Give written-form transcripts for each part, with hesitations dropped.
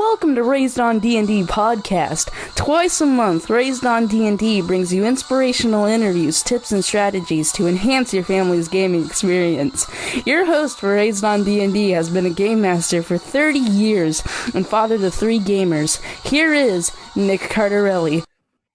Welcome to Raised on D&D podcast. Twice a month, Raised on D&D brings you inspirational interviews, tips, and strategies to enhance your family's gaming experience. Your host for Raised on D&D has been a game master for 30 years and father to 3 gamers. Here is Nick Cardarelli.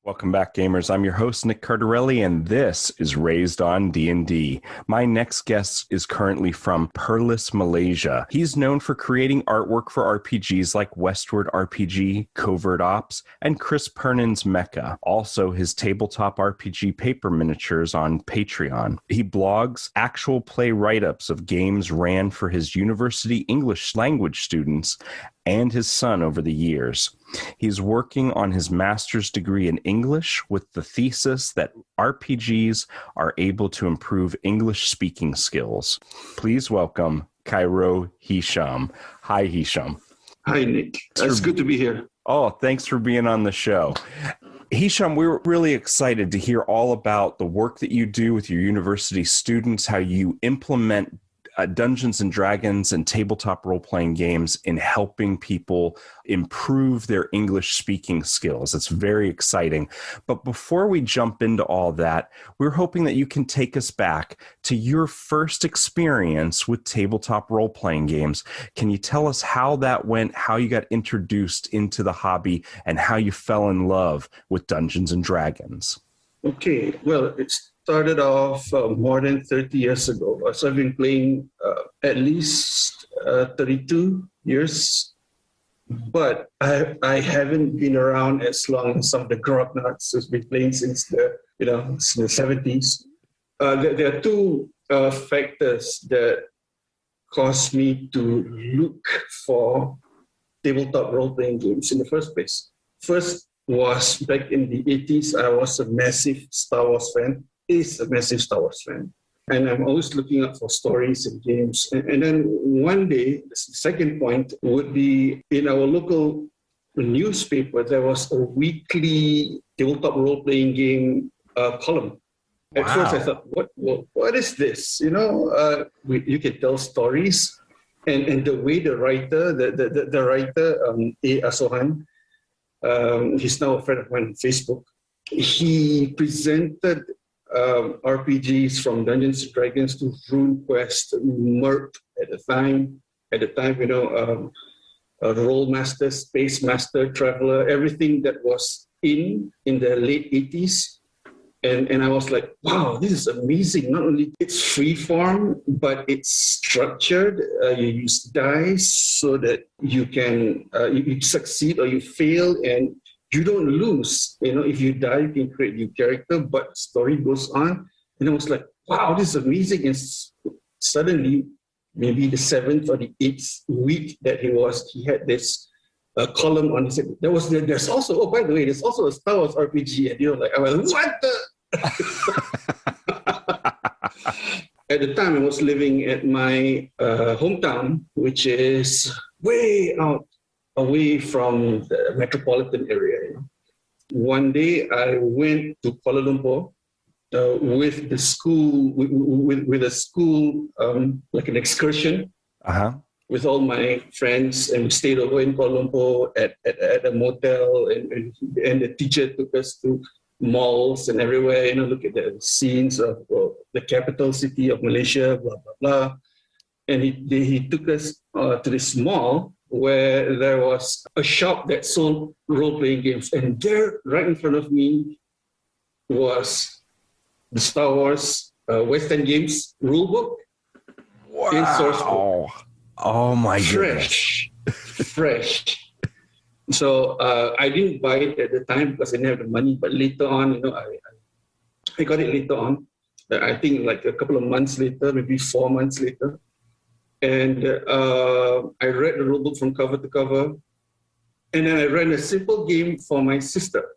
Welcome back, gamers. I'm your host, Nick Cardarelli, and this is Raised on D&D. My next guest is currently from Perlis, Malaysia. He's known for creating artwork for RPGs like Westward RPG, Covert Ops, and Chris Pernan's Mecca. Also, his tabletop RPG paper miniatures on Patreon. He blogs actual play write-ups of games ran for his university English language students and his son over the years. He's working on his master's degree in English with the thesis that RPGs are able to improve English speaking skills. Please welcome Khairul Hisham. Hi, Hisham. Hi, Nick. It's good to be here. Oh, thanks for being on the show. Hisham, we were really excited to hear all about the work that you do with your university students, how you implement Dungeons and Dragons and tabletop role-playing games in helping people improve their English speaking skills. It's very exciting. But before we jump into all that, we're hoping that you can take us back to your first experience with tabletop role-playing games. Can you tell us how that went, how you got introduced into the hobby, and how you fell in love with Dungeons and Dragons? Okay, well, it started off more than 30 years ago. So I've been playing at least 32 years, but I haven't been around as long as some of the grown-ups who's been playing since the 70s. There are two factors that caused me to look for tabletop role-playing games in the first place. First was back in the 80s, I was a massive Star Wars fan. And I'm always looking up for stories and games. And then one day, the second point would be in our local newspaper, there was a weekly tabletop role-playing game column. Wow. At first I thought, what is this? You can tell stories. And the way the writer, A. Asohan, he's now a friend of mine on Facebook. He presented RPGs from Dungeons and Dragons to RuneQuest, Merc at the time, Rolemaster, Space Master, Traveler, everything that was in the late 80s. And I was like, wow, this is amazing. Not only it's free form, but it's structured. You use dice so that you can you succeed or you fail and you don't lose. If you die, you can create your character, but the story goes on. And I was like, wow, this is amazing. And suddenly, maybe the 7th or the 8th week that he had this column on his. There's also, oh, by the way, there's also a Star Wars RPG. And you're like, I was like, what the? At the time, I was living at my hometown, which is way out away from the metropolitan area. One day, I went to Kuala Lumpur with the school, with a school, like an excursion, with all my friends, and we stayed over in Kuala Lumpur at a motel, and the teacher took us to malls and everywhere, look at the scenes of the capital city of Malaysia, blah, blah, blah. And he took us to this mall where there was a shop that sold role-playing games. And there, right in front of me, was the Star Wars West End Games rulebook. Wow. In source book. Oh my goodness. Fresh. So I didn't buy it at the time because I didn't have the money. But later on, I got it later on. I think like a couple of months later, maybe 4 months later. And I read the rulebook from cover to cover. And then I ran a simple game for my sister.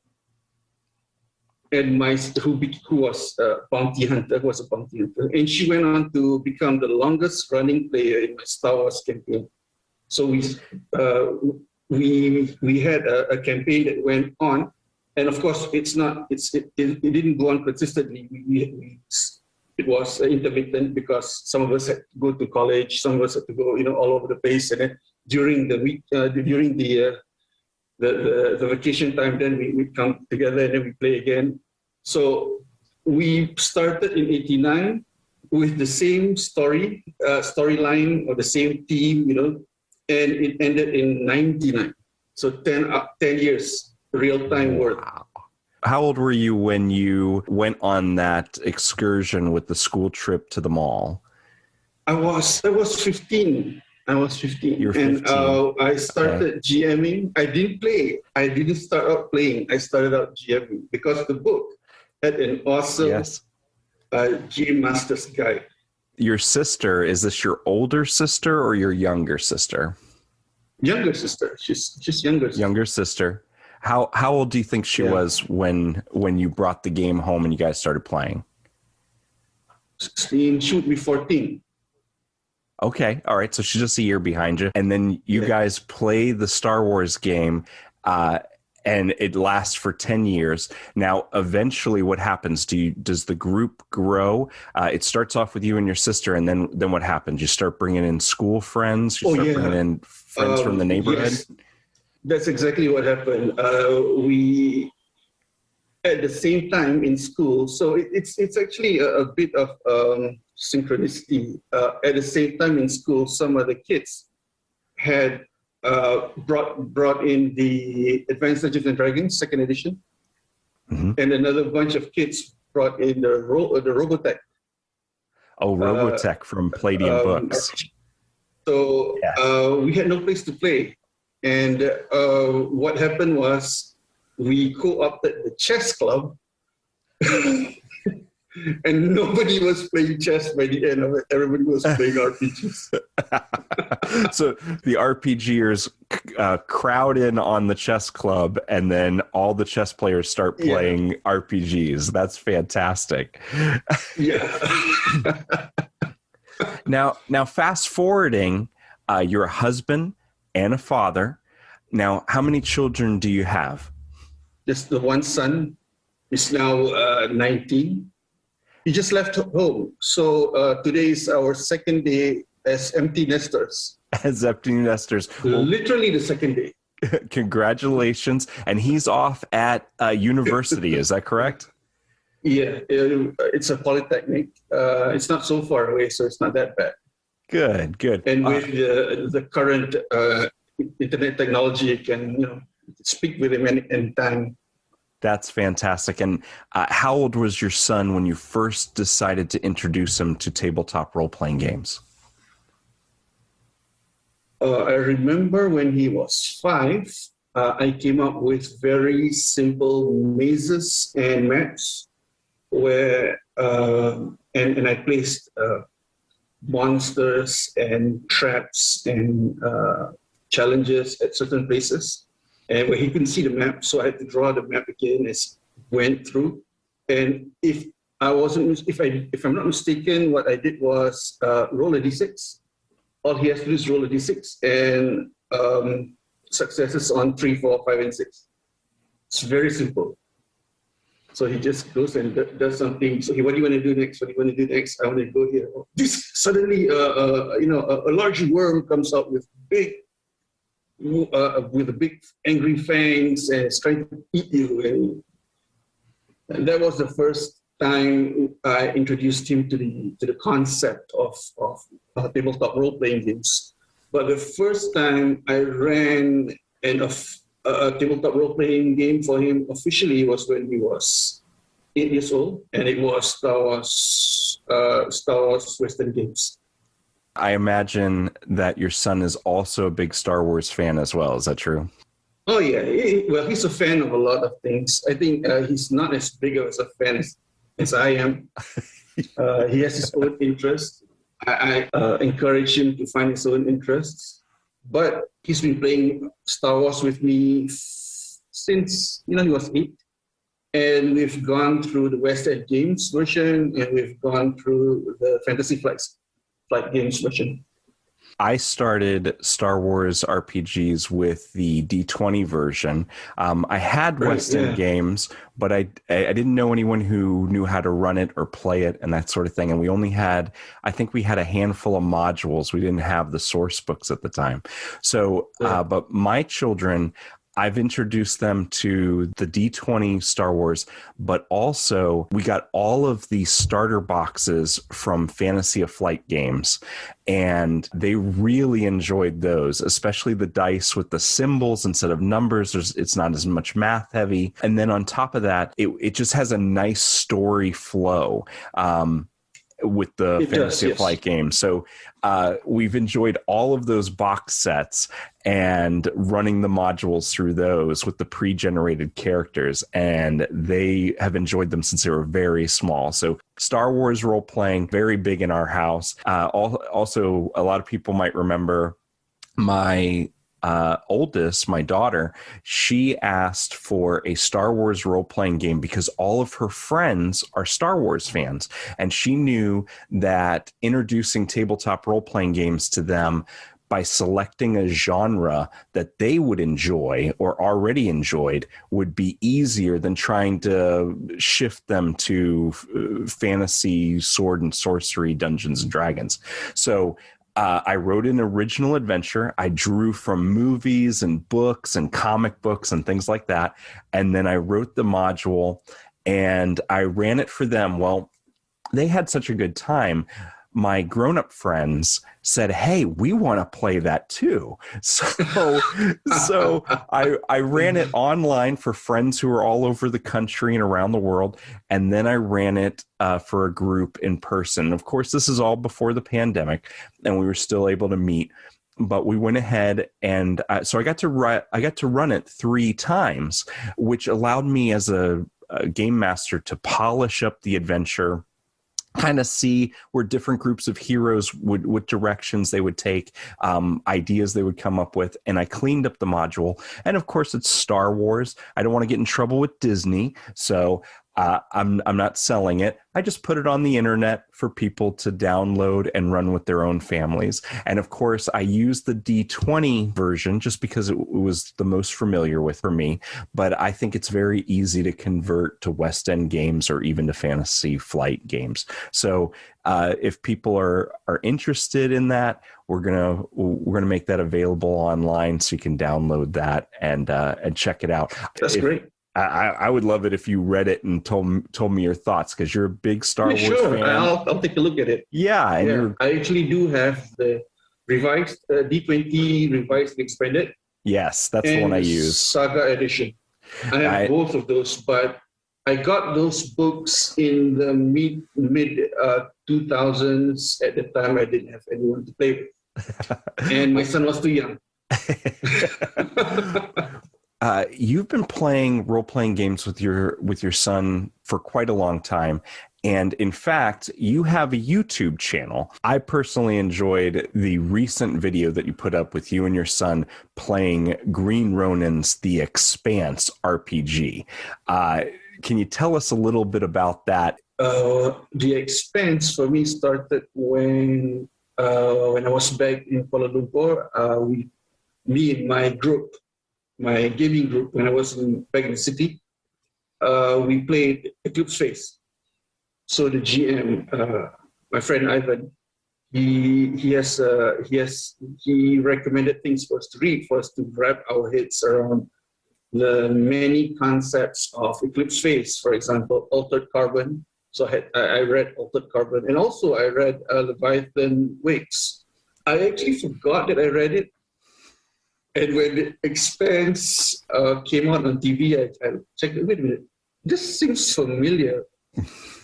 And who was a bounty hunter, and she went on to become the longest running player in my Star Wars campaign. So we had a campaign that went on, and of course it didn't go on consistently. It was intermittent because some of us had to go to college, some of us had to go all over the place, and then during the week, during the vacation time. Then we come together and then we play again. So we started in '89 with the same storyline or the same theme, and it ended in '99. So 10 years real-time work. Wow. How old were you when you went on that excursion with the school trip to the mall? I was 15. I was 15. You were 15. And I started GMing. I didn't play. I didn't start out playing. I started out GMing because the book had an awesome GM Master's Guide. Your sister, is this your older sister or your younger sister? Younger sister. She's younger sister. Younger sister. How old do you think she was when you brought the game home and you guys started playing? 16. She would be 14. Okay. All right. So she's just a year behind you. And then you guys play the Star Wars game and it lasts for 10 years. Now, eventually what happens? Does the group grow? It starts off with you and your sister. And then what happens? You start bringing in school friends? You start bringing in friends from the neighborhood? Yes. That's exactly what happened. We, at the same time in school, so it's actually a bit of synchronicity. At the same time in school, some of the kids had brought in the Advanced Dungeons and Dragons 2nd edition, and another bunch of kids brought in the Robotech. Oh, Robotech from Palladium Books. So we had no place to play. And what happened was we co-opted the chess club and nobody was playing chess by the end of it. Everybody was playing RPGs. So the RPGers crowd in on the chess club and then all the chess players start playing RPGs. That's fantastic. Now fast forwarding, you're a husband and a father. Now, how many children do you have? Just the one son. He's now 19. He just left home. So today is our second day as empty nesters. As empty nesters. Literally the second day. Congratulations. And he's off at university, is that correct? Yeah, it's a polytechnic. It's not so far away, so it's not that bad. Good. And with the current internet technology, you can speak with him anytime. That's fantastic. And how old was your son when you first decided to introduce him to tabletop role-playing games? I remember when he was 5, I came up with very simple mazes and maps where, and I placed monsters and traps and challenges at certain places, and where he couldn't see the map, so I had to draw the map again as went through. And if I'm not mistaken, what I did was roll a d6. All he has to do is roll a d6 and successes on 3, 4, 5, and 6. It's very simple. So he just goes and does something. So what do you want to do next? What do you want to do next? I want to go here. This suddenly, a large worm comes out with a big angry fangs and it's trying to eat you. And that was the first time I introduced him to the concept of tabletop role-playing games. But the first time I ran a tabletop role-playing game for him officially was when he was 8 years old, and it was Star Wars Western Games. I imagine that your son is also a big Star Wars fan as well. Is that true? Oh, yeah. He's a fan of a lot of things. I think he's not as big of a fan as I am. He has his own interests. I encourage him to find his own interests. But he's been playing Star Wars with me since, he was 8. And we've gone through the West End Games version, and we've gone through the Fantasy Flight Games version. I started Star Wars RPGs with the D20 version. I had West End Games, but I didn't know anyone who knew how to run it or play it and that sort of thing. And we only had, I think we had a handful of modules. We didn't have the source books at the time. So, but my children, I've introduced them to the D20 Star Wars, but also we got all of the starter boxes from Fantasy of Flight games, and they really enjoyed those, especially the dice with the symbols instead of numbers. It's not as much math heavy. And then on top of that, it just has a nice story flow. With the Fantasy of Flight game. So we've enjoyed all of those box sets and running the modules through those with the pre-generated characters, and they have enjoyed them since they were very small. So Star Wars role-playing, very big in our house. Also, a lot of people might remember my oldest, my daughter, she asked for a Star Wars role-playing game because all of her friends are Star Wars fans. And she knew that introducing tabletop role-playing games to them by selecting a genre that they would enjoy or already enjoyed would be easier than trying to shift them to fantasy, sword and sorcery, Dungeons and Dragons. So I wrote an original adventure. I drew from movies and books and comic books and things like that. And then I wrote the module and I ran it for them. Well, they had such a good time. My grown-up friends said, "Hey, we want to play that too." So I ran it online for friends who are all over the country and around the world. And then I ran it for a group in person. Of course, this is all before the pandemic and we were still able to meet. But we went ahead and so I got to run it 3 times, which allowed me as a game master to polish up the adventure, kind of see where different groups of heroes what directions they would take, ideas they would come up with. And I cleaned up the module. And of course, it's Star Wars. I don't want to get in trouble with Disney. So I'm not selling it. I just put it on the internet for people to download and run with their own families. And of course, I used the D20 version just because it was the most familiar with for me. But I think it's very easy to convert to West End games or even to Fantasy Flight games. So if people are interested in that, we're gonna make that available online so you can download that and check it out. That's great. I would love it if you read it and told me your thoughts, because you're a big Star Wars fan. I'll take a look at it. Yeah, and I actually do have the revised D20 revised and expanded. Yes, that's the one I use. Saga edition. I have both of those, but I got those books in the mid 2000s. At the time, I didn't have anyone to play with, and my son was too young. You've been playing role-playing games with your son for quite a long time. And in fact, you have a YouTube channel. I personally enjoyed the recent video that you put up with you and your son playing Green Ronin's The Expanse RPG. Can you tell us a little bit about that? The Expanse for me started when I was back in Kuala Lumpur. Me and my group, my gaming group, when I was back in the city, we played Eclipse Phase. So the GM, my friend Ivan, he recommended things for us to read, for us to wrap our heads around the many concepts of Eclipse Phase. For example, Altered Carbon. So I read Altered Carbon, and also I read Leviathan Wakes. I actually forgot that I read it. And when the Expanse came out on TV, I checked it. Wait a minute, this seems familiar.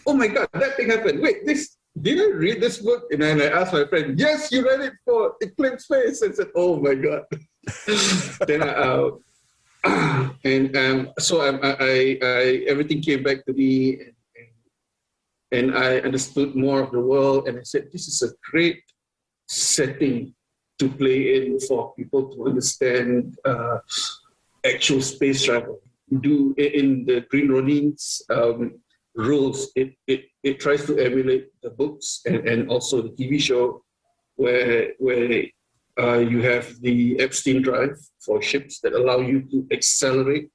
Oh my God, that thing happened. Wait, did I read this book? And then I asked my friend, yes, you read it for Eclipse Phase. I said, oh my God. Then so everything came back to me, and I understood more of the world. And I said, this is a great setting to play in for people to understand actual space travel. Do in the Green Ronin's rules, it tries to emulate the books and also the TV show, where You have the Epstein drive for ships that allow you to accelerate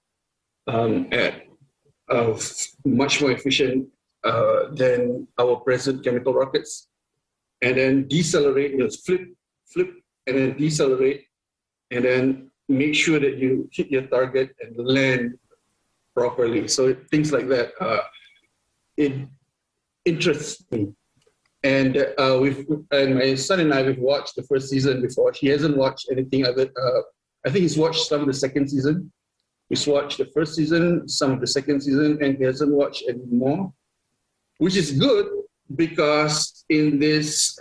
at much more efficient than our present chemical rockets, and then decelerate, flip, and then decelerate, and then make sure that you hit your target and land properly. So things like that, it interests me. And and my son and I, we've watched the first season before. He hasn't watched anything other. I think he's watched some of the second season. He's watched the first season, some of the second season, and he hasn't watched any more, which is good because in this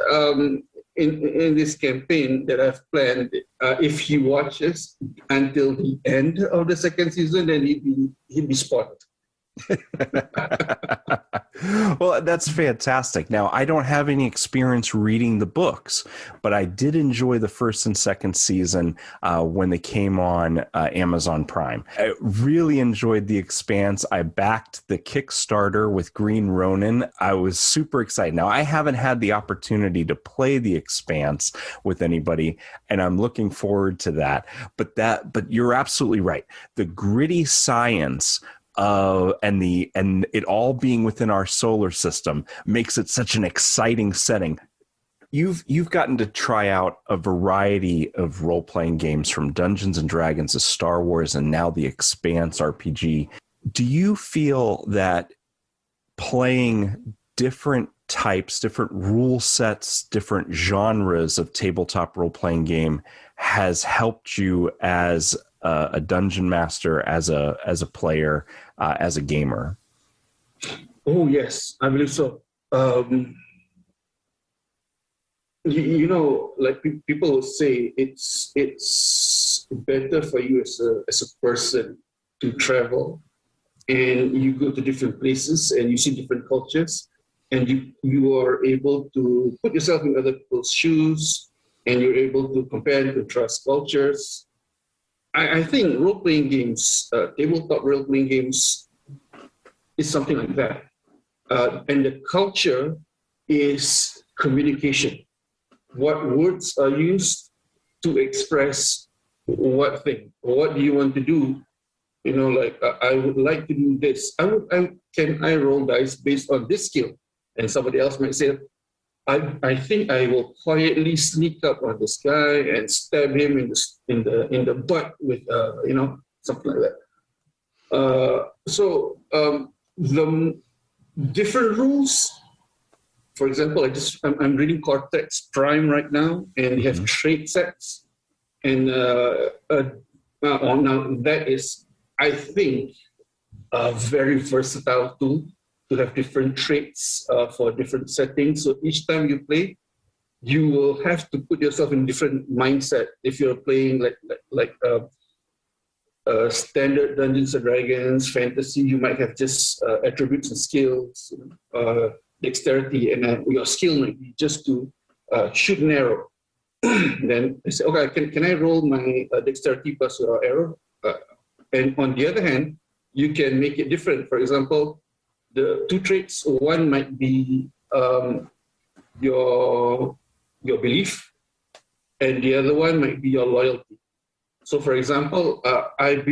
in this campaign that I've planned, if he watches until the end of the second season, then he'd be spotted. Well, that's fantastic. Now, I don't have any experience reading the books, but I did enjoy the first and second season when they came on Amazon Prime. I really enjoyed The Expanse. I backed the Kickstarter with Green Ronin. I was super excited. Now, I haven't had the opportunity to play The Expanse with anybody, and I'm looking forward to that. But you're absolutely right. The gritty science and it all being within our solar system makes it such an exciting setting. You've gotten to try out a variety of role-playing games, from Dungeons and Dragons to Star Wars and now the Expanse RPG. Do you feel that playing different types, different rule sets, different genres of tabletop role-playing game has helped you as a dungeon master, as a player, as a gamer? Oh yes, I believe so. Like people will say, it's better for you as a person to travel, and you go to different places and you see different cultures, and you are able to put yourself in other people's shoes, and you're able to compare and contrast cultures. I think role-playing games, tabletop role-playing games, is something like that. And the culture is communication. What words are used to express what thing? What do you want to do? I would like to do this. Can I roll dice based on this skill? And somebody else might say, I think I will quietly sneak up on this guy and stab him in the butt with something like that. So the different rules. For example, I'm reading Cortex Prime right now, and you have trait sets, and now that is, I think, a very versatile tool to have different traits for different settings. So each time you play, you will have to put yourself in different mindset. If you're playing like standard Dungeons and Dragons fantasy, you might have just attributes and skills, dexterity, and your skill might be just to shoot an arrow. Then I say, okay, can I roll my dexterity plus your arrow? And on the other hand, you can make it different. For example, the two traits, one might be your belief, and the other one might be your loyalty. So, for example, I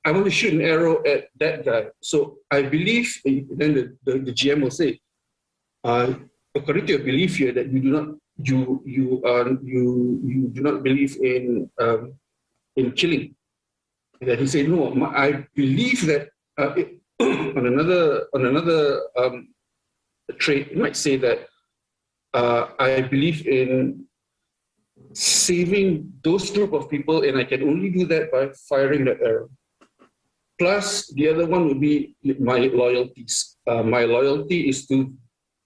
want to shoot an arrow at that guy. So I believe, then the GM will say, according to your belief here, that you do not believe in killing. And then he said, no, I believe that on another trait, it might say that I believe in saving those group of people, and I can only do that by firing that arrow. Plus, the other one would be my loyalties. My loyalty is to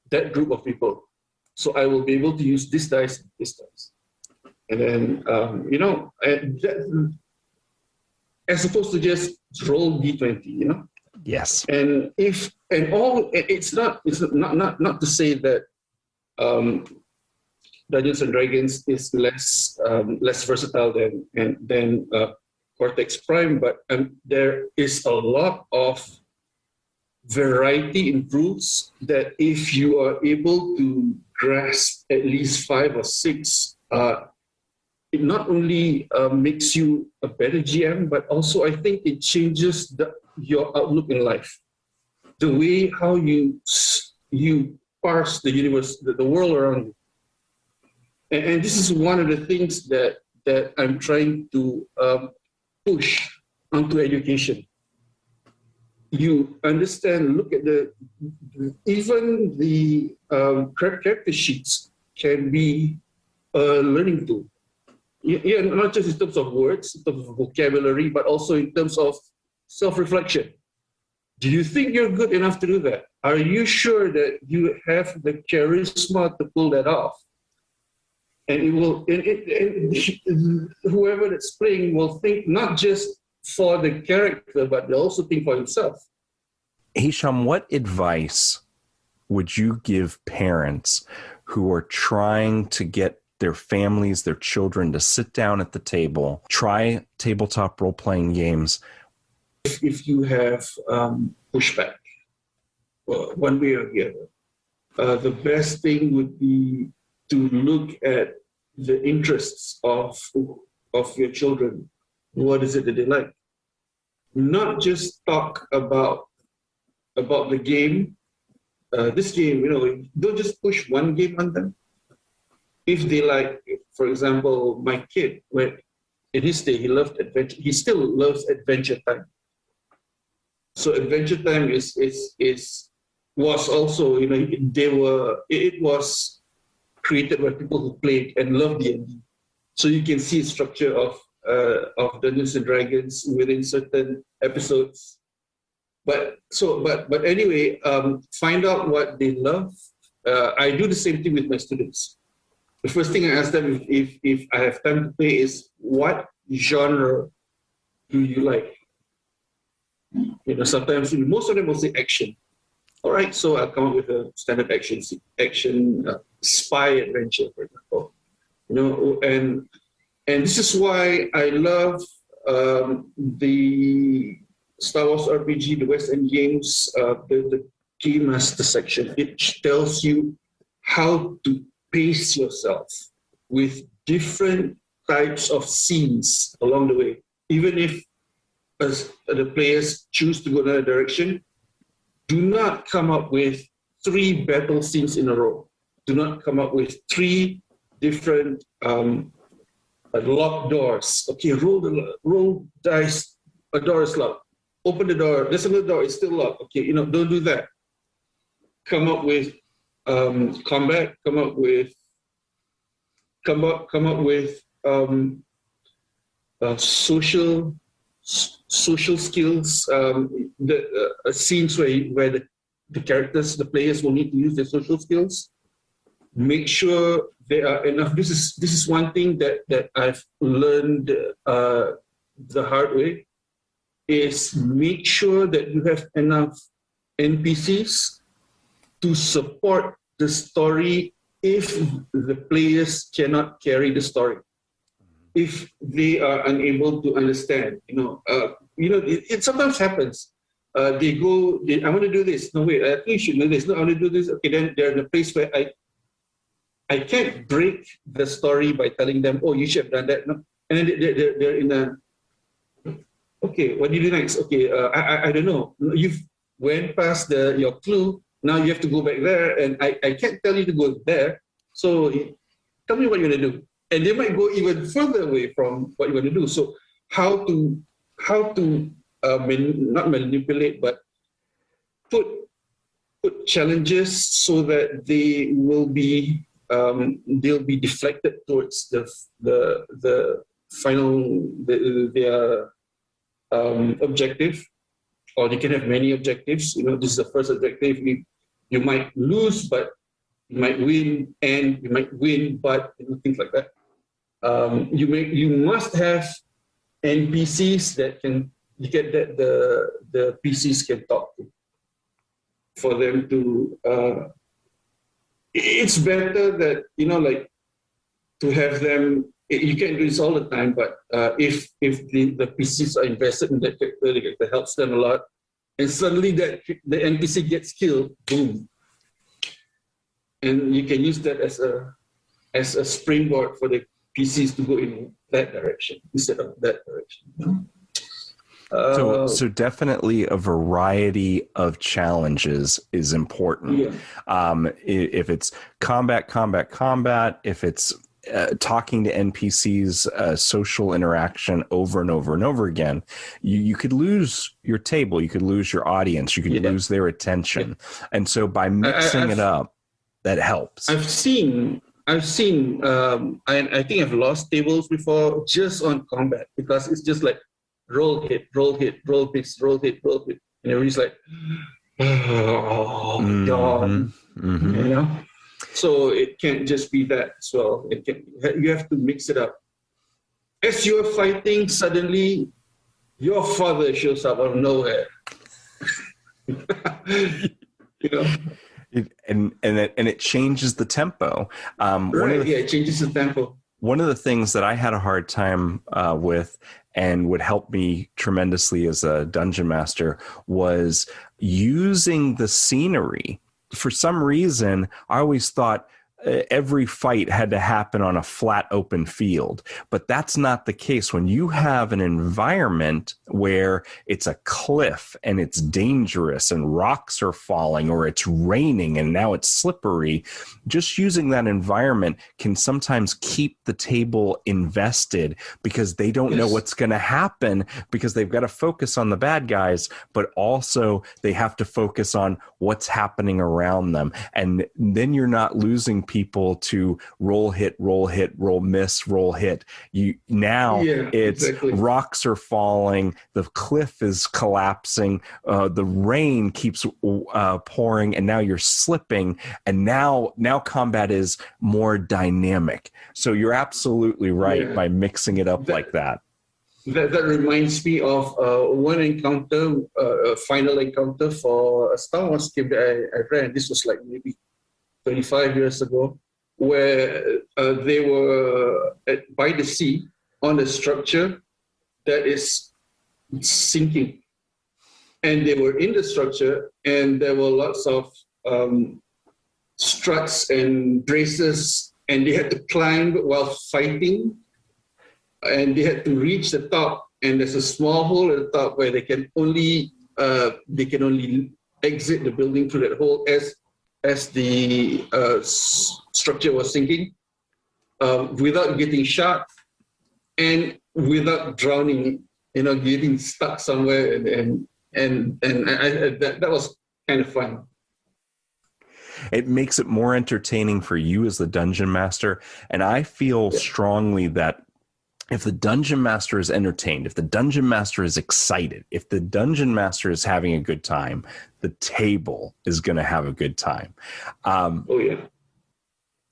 that group of people. So I will be able to use this dice, and then as opposed to just roll D20, Yes. And it's not to say that Dungeons and Dragons is less versatile than Cortex Prime, but there is a lot of variety in rules that if you are able to grasp at least 5 or 6 it not only makes you a better GM, but also I think it changes your outlook in life. The way how you parse the universe, the world around you. And this is one of the things that I'm trying to push onto education. You understand, look at even the character sheets can be a learning tool. Yeah, not just in terms of words, in terms of vocabulary, but also in terms of self-reflection. Do you think you're good enough to do that? Are you sure that you have the charisma to pull that off? And it will, and whoever that's playing will think not just for the character, but they'll also think for himself. Hisham, what advice would you give parents who are trying to get their families, their children to sit down at the table, try tabletop role-playing games? If you have pushback, one way or the other, the best thing would be to look at the interests of your children. What is it that they like? Not just talk about the game. This game, don't just push one game on them. If they like, for example, my kid, when in his day he loved adventure, he still loves Adventure Time. So Adventure Time was also, it was created by people who played and loved D&D. So you can see structure of Dungeons and Dragons within certain episodes. But anyway, find out what they love. I do the same thing with my students. The first thing I ask them if I have time to play is, what genre do you like? Sometimes most of them will say action. All right, so I'll come up with a standard action spy adventure, for example. And this is why I love the Star Wars RPG, the West End Games, the Game Master section. It tells you how to pace yourself with different types of scenes along the way. Even if as the players choose to go in that direction, do not come up with 3 battle scenes in a row. Do not come up with 3 different locked doors. Okay, roll dice, a door is locked. Open the door, there's another door, it's still locked. Okay, don't do that. Come up with combat, come up with social skills, scenes where the characters, the players will need to use their social skills. Make sure there are enough. This is one thing that I've learned the hard way, is make sure that you have enough NPCs to support the story if the players cannot carry the story. If they are unable to understand, it sometimes happens. They go, I want to do this. No, wait, I think you should know this. No, I want to do this. Okay, then they're in a place where I can't break the story by telling them, oh, you should have done that. No. And then they're in a, okay, what do you do next? Okay, I don't know. You've went past your clue. Now you have to go back there, and I can't tell you to go there. So tell me what you're going to do. And they might go even further away from what you want to do. So how to not manipulate, but put challenges so that they will be they'll be deflected towards the final their objective, or they can have many objectives. This is the first objective. You might lose, but you might win, and you might win, but things like that. You must have NPCs that can get that the PCs can talk to, for them to. It's better that to have them. You can't do this all the time, but if the PCs are invested in that character, that helps them a lot, and suddenly the NPC gets killed, boom, and you can use that as a springboard for the PCs to go in that direction instead of that direction. So definitely a variety of challenges is important. Yeah. If it's combat, if it's talking to NPCs, social interaction over and over and over again, you could lose your table, you could lose your audience, you could lose their attention. Yeah. And so by mixing it up, that helps. I've seen, I think I've lost tables before just on combat because it's just like roll hit, roll this, roll hit. And everybody's like, oh, God. Mm-hmm. You know? So it can't just be that as well. You have to mix it up. As you're fighting, suddenly your father shows up out of nowhere. You know? And it changes the tempo. It changes the tempo. One of the things that I had a hard time with and would help me tremendously as a dungeon master was using the scenery. For some reason, I always thought every fight had to happen on a flat open field, but that's not the case. When you have an environment where it's a cliff and it's dangerous and rocks are falling, or it's raining and now it's slippery, just using that environment can sometimes keep the table invested because they don't know what's going to happen, because they've got to focus on the bad guys, but also they have to focus on what's happening around them. And then you're not losing people to roll hit, roll miss, roll hit. Rocks are falling, the cliff is collapsing, the rain keeps pouring, and now you're slipping, and now combat is more dynamic. So you're absolutely right by mixing it up like that. That reminds me of one encounter, a final encounter for a Star Wars game that I ran. This was like maybe 35 years ago, where they were by the sea on a structure that is sinking. And they were in the structure, and there were lots of struts and braces, and they had to climb while fighting. And they had to reach the top, and there's a small hole at the top where they can only exit the building through that hole as the structure was sinking, without getting shot and without drowning, getting stuck somewhere, and that was kind of fun. It makes it more entertaining for you as the dungeon master, and I feel strongly that if the dungeon master is entertained, if the dungeon master is excited, if the dungeon master is having a good time, the table is going to have a good time.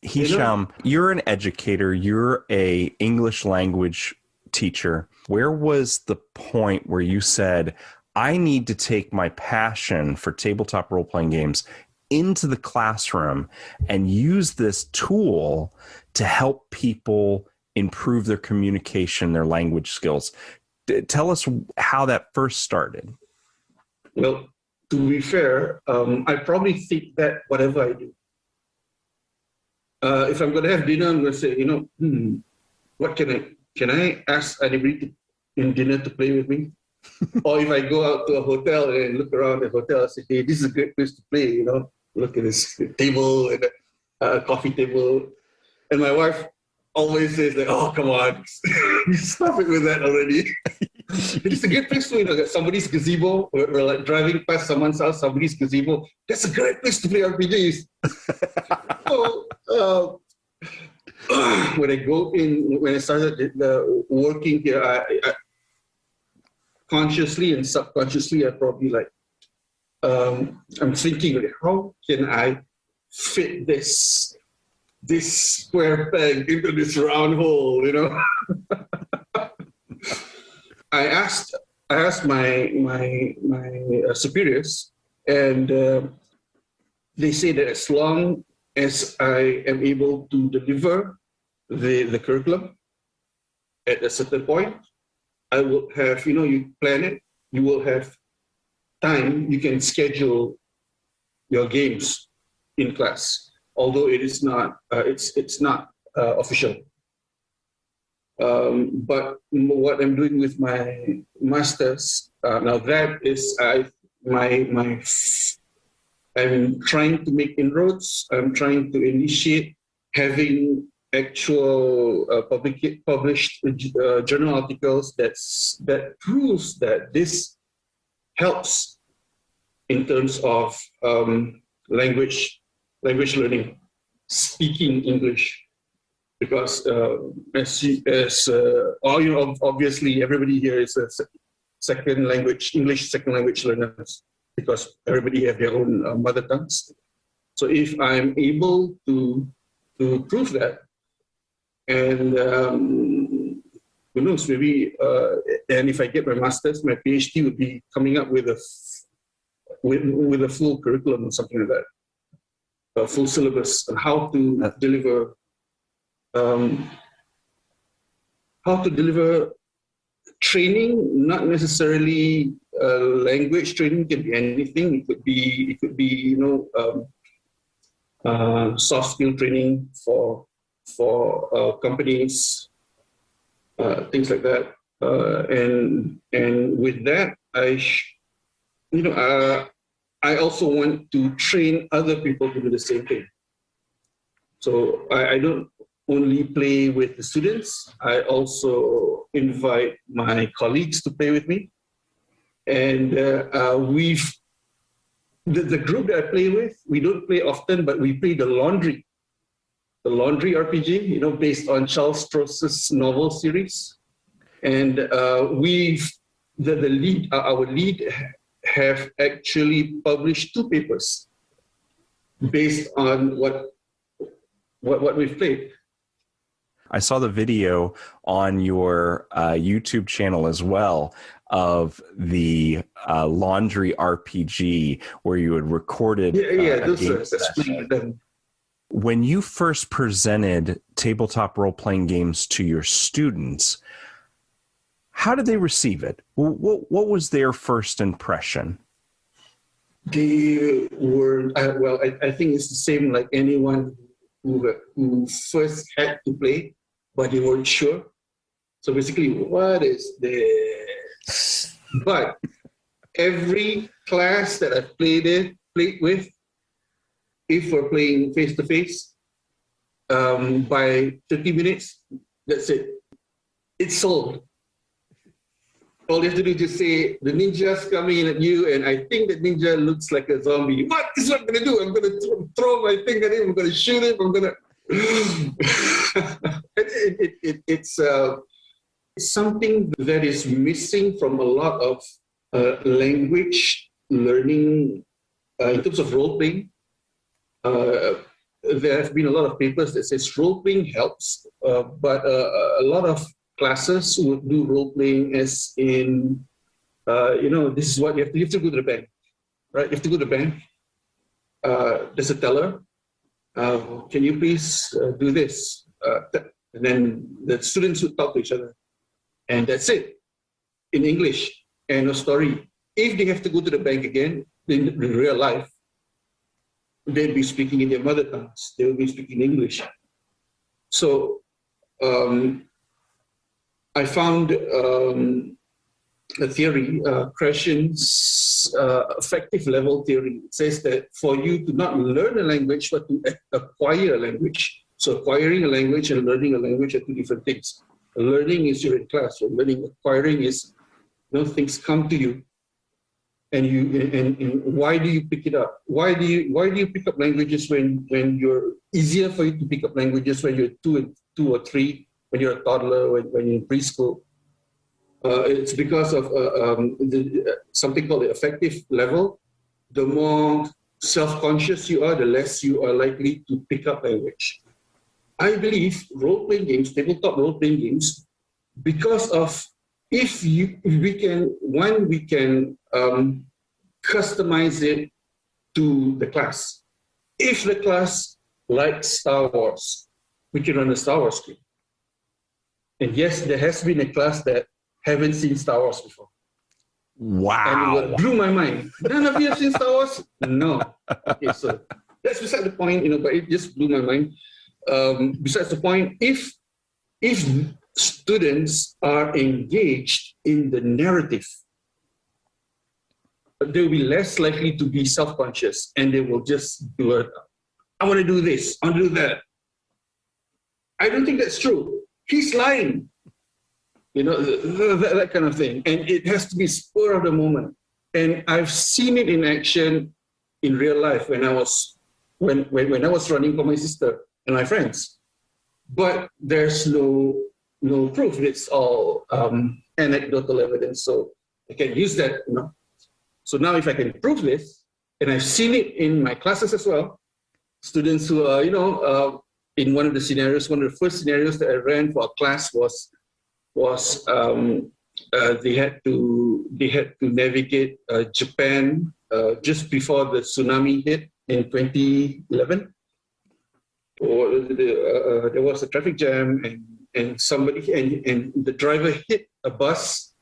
Hisham, you're an educator. You're a English language teacher. Where was the point where you said, I need to take my passion for tabletop role-playing games into the classroom and use this tool to help people improve their communication, their language skills? Tell us how that first started. Well, to be fair, I probably think that whatever I do, if I'm going to have dinner, I'm going to say, what can I ask anybody in dinner to play with me? Or if I go out to a hotel and look around the hotel, I say, hey, this is a great place to play, look at this table and a coffee table. And my wife always says like, oh, come on, stop it with that already. It's a good place to somebody's gazebo. We're like driving past someone's house, somebody's gazebo. That's a great place to play RPGs. So when I started working here, I consciously and subconsciously, I probably I'm thinking, how can I fit this square peg into this round hole, I asked my superiors, and they say that as long as I am able to deliver the curriculum at a certain point, I will have, you plan it, you will have time, you can schedule your games in class. Although it is not, it's not official. But what I'm doing with my masters now, that is I'm trying to make inroads. I'm trying to initiate having actual published journal articles that proves that this helps in terms of language learning, speaking English. Because obviously everybody here is a English second language learners, because everybody have their own mother tongues. So if I'm able to prove that, and who knows, maybe, and if I get my master's, my PhD would be coming up with a full curriculum or something like that, a full syllabus on how to deliver training, not necessarily language training. Can be anything. It could be soft skill training for companies, things like that. And with that, I also want to train other people to do the same thing. So I don't only play with the students. I also invite my colleagues to play with me. And the group that I play with, we don't play often, but we play the Laundry RPG, based on Charles Stross's novel series. And our lead have actually published 2 papers based on what we've played. I saw the video on your YouTube channel as well of the Laundry RPG, where you had recorded a game session. When you first presented tabletop role-playing games to your students, how did they receive it? What was their first impression? They were, I think it's the same like anyone who first had to play, but they weren't sure. So basically, what is this? But every class that I've played with, if we're playing face-to-face, by 30 minutes, that's it. It's solved. All you have to do is just say, the ninja's coming in at you, and I think that ninja looks like a zombie. What is what I'm going to do? I'm going to throw my thing at him. I'm going to shoot him. I'm going to... It's something that is missing from a lot of language learning in terms of role-playing. There have been a lot of papers that says role-playing helps, but a lot of classes would do role-playing as in, this is what you have to go to the bank, right? You have to go to the bank. There's a teller. Can you please do this? And then the students would talk to each other. And that's it, in English, and a story. If they have to go to the bank again, in real life, they'll be speaking in their mother tongues. They will be speaking English. So I found a theory, Krashen's effective level theory. It says that for you to not learn a language, but to acquire a language. So acquiring a language and learning a language are 2 different things. Learning is you're in class. So acquiring is things come to you. And why do you pick it up? Why do you pick up languages when you're easier for you to pick up languages when you're two or three, when you're a toddler, when you're in preschool? It's because of something called the affective level. The more self-conscious you are, the less you are likely to pick up language. I believe role-playing games, tabletop role-playing games, because of we can customize it to the class. If the class likes Star Wars, we can run a Star Wars game. And yes, there has been a class that haven't seen Star Wars before. Wow. And it blew my mind. None of you have seen Star Wars? No. Okay, so that's beside the point, but it just blew my mind. Besides the point, if students are engaged in the narrative, they'll be less likely to be self-conscious, and they will just blurt out, I want to do this, I want to do that. I don't think that's true. He's lying. That kind of thing. And it has to be spur of the moment. And I've seen it in action in real life when I was running for my sister and my friends. But there's no proof. It's all anecdotal evidence. So I can use that. So now if I can prove this, and I've seen it in my classes as well, students who are, in one of the scenarios, one of the first scenarios that I ran for a class was they had to navigate Japan just before the tsunami hit in 2011. There was a traffic jam, and the driver hit a bus,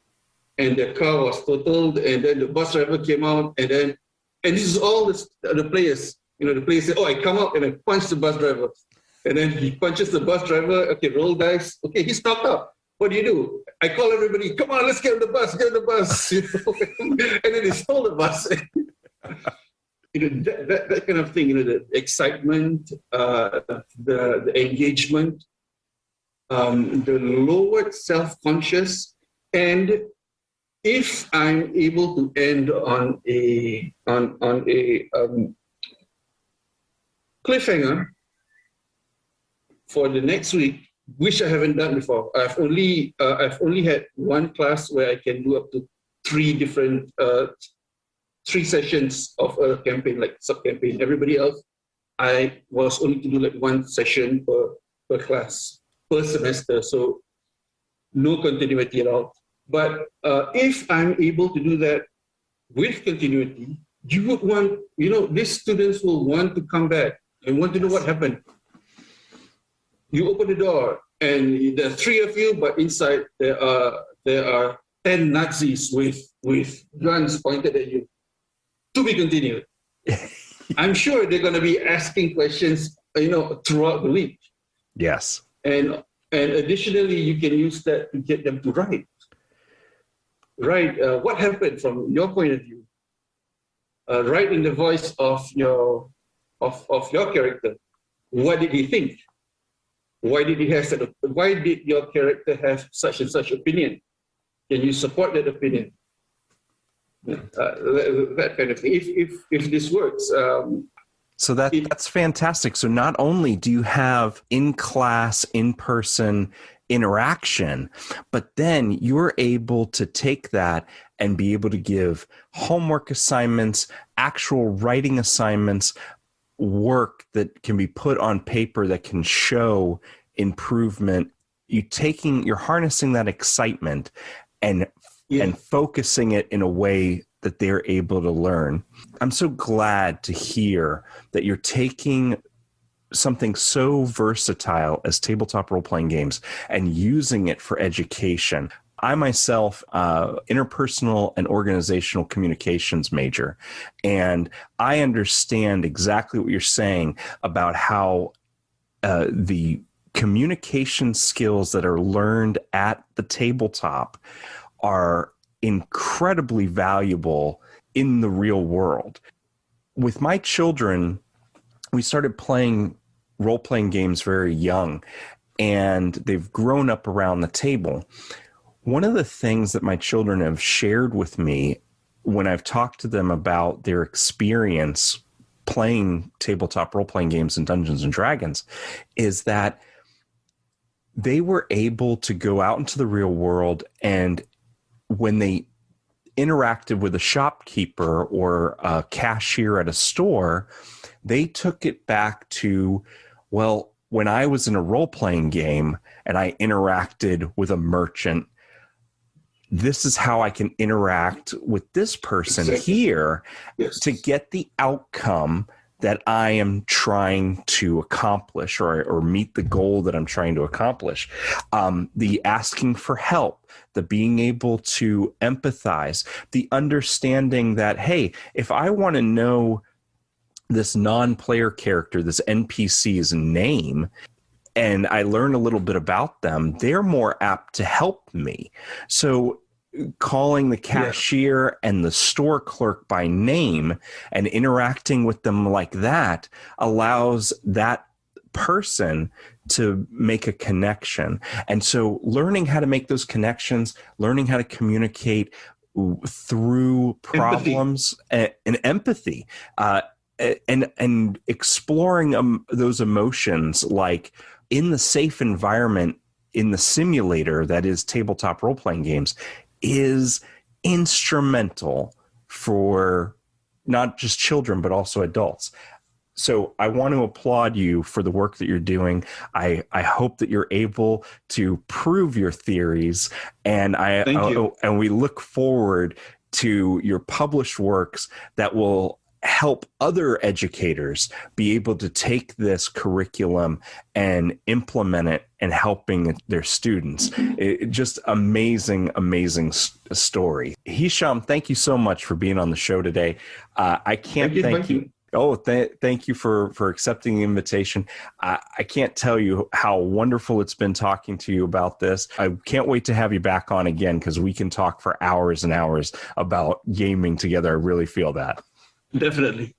and the car was totaled, and then the bus driver came out, and this is all the players. The players say, "Oh, I come out and I punch the bus driver," and then he punches the bus driver. Okay, roll dice. Okay, he's knocked up. What do? I call everybody, come on, let's get on the bus, and then they stole the bus. That kind of thing, the excitement, the engagement, the lowered self-conscious, and if I'm able to end on a cliffhanger for the next week, which I haven't done before. I've only had one class where I can do up to three sessions of a campaign, like sub-campaign. Everybody else, I was only to do like one session per class, per semester, so no continuity at all. But if I'm able to do that with continuity, you would want, these students will want to come back and want to know what happened. You open the door, and there are three of you, but inside there are 10 Nazis with guns pointed at you. To be continued. I'm sure they're going to be asking questions, throughout the week. Yes. And additionally, you can use that to get them to write. What happened from your point of view? Write in the voice of your character. What did he think? Why did your character have such and such opinion? Can you support that opinion? That kind of thing. If this works. So that's fantastic. So not only do you have in-class, in-person interaction, but then you're able to take that and be able to give homework assignments, actual writing assignments, work that can be put on paper that can show improvement. You're harnessing that excitement and focusing it in a way that they're able to learn. I'm so glad to hear that you're taking something so versatile as tabletop role-playing games and using it for education. I myself, interpersonal and organizational communications major, and I understand exactly what you're saying about how the communication skills that are learned at the tabletop are incredibly valuable in the real world. With my children, we started playing role-playing games very young, and they've grown up around the table. One of the things that my children have shared with me when I've talked to them about their experience playing tabletop role-playing games and Dungeons and Dragons is that they were able to go out into the real world, and when they interacted with a shopkeeper or a cashier at a store, they took it back to, well, when I was in a role-playing game and I interacted with a merchant, this is how I can interact with this person here to get the outcome that I am trying to accomplish or meet the goal that I'm trying to accomplish. The asking for help, the being able to empathize, the understanding that, hey, if I want to know this non-player character, this NPC's name, and I learn a little bit about them, they're more apt to help me. So calling the cashier and the store clerk by name and interacting with them like that allows that person to make a connection. And so learning how to make those connections, learning how to communicate through problems and empathy, and exploring those emotions, like in the safe environment in the simulator that is tabletop role-playing games, is instrumental for not just children, but also adults. So I want to applaud you for the work that you're doing. I hope that you're able to prove your theories, and and we look forward to your published works that will help other educators be able to take this curriculum and implement it and helping their students. Just amazing story. Hisham, thank you so much for being on the show today. I can't thank you. Oh, thank you for accepting the invitation. I can't tell you how wonderful it's been talking to you about this. I can't wait to have you back on again, because we can talk for hours and hours about gaming together. I really feel that. Definitely.